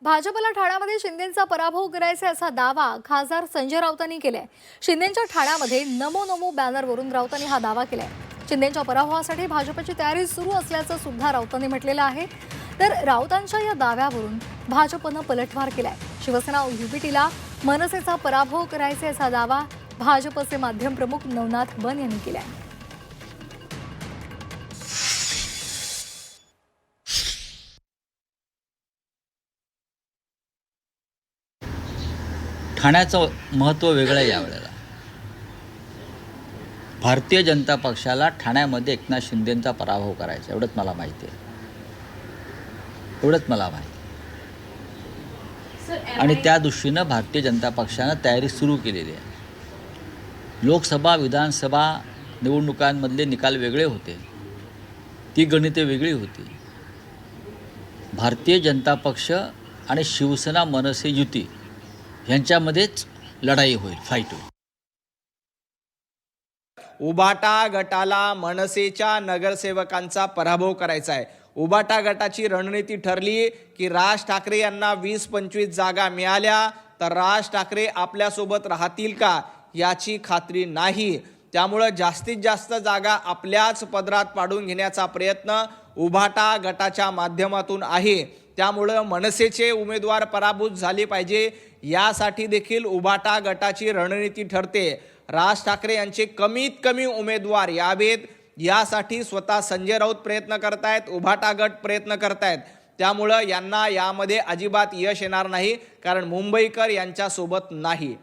भाजपला ठाण्यामध्ये शिंदेंचा पराभव करायचा असा दावा खासदार संजय राऊतांनी केलाय। शिंदेंच्या ठाण्यामध्ये नमो नमो बॅनरवरून राऊतांनी हा दावा केलाय। शिंदेंच्या पराभवासाठी भाजपची तयारी सुरू असल्याचं सुद्धा राऊतांनी म्हटलेलं आहे। तर राऊतांच्या या दाव्यावरून भाजपनं पलटवार केलाय। शिवसेना युपीटीला मनसेचा पराभव करायचा असा दावा भाजपचे माध्यम प्रमुख नवनाथ बन यांनी केलाय। ठाण्याचं महत्त्व वेगळं आहे यावेळेला। भारतीय जनता पक्षाला ठाण्यामध्ये एकनाथ शिंदेंचा पराभव करायचा एवढंच मला माहिती आहे, एवढंच मला माहिती आहे। आणि त्या दृष्टीनं भारतीय जनता पक्षानं तयारी सुरू केलेली आहे। लोकसभा विधानसभा निवडणुकांमधले निकाल वेगळे होते, ती गणिते वेगळी होती। भारतीय जनता पक्ष आणि शिवसेना मनसे युती यांच्यामध्येच लढाई होईल, फाईट होईल। उबाटा गटाला मनसेच्या नगरसेवकांचा पराभव करायचा आहे। उबाटा गटाची रणनीती ठरली की राज ठाकरे यांना 20-25 जागा मिळाल्या तर राज ठाकरे आपल्यासोबत राहतील का याची खात्री नाही। त्यामुळे जास्तीत जास्त जागा आपल्याच पदरात पाडून घेण्याचा प्रयत्न उबाटा गटाच्या माध्यमातून आहे। त्यामुळे मनसेचे उमेदवार पराभूत झाले पाहिजे यासाठी देखील उबाटा गटाची रणनीती ठरते। राज ठाकरे यांचे कमीत कमी उमेदवार यावेत यासाठी स्वतः संजय राऊत प्रयत्न करतायत, उबाटा गट प्रयत्न करतायत। त्यामुळे यांना यामध्ये अजिबात यश येणार नाही, कारण मुंबईकर यांच्या सोबत नाही।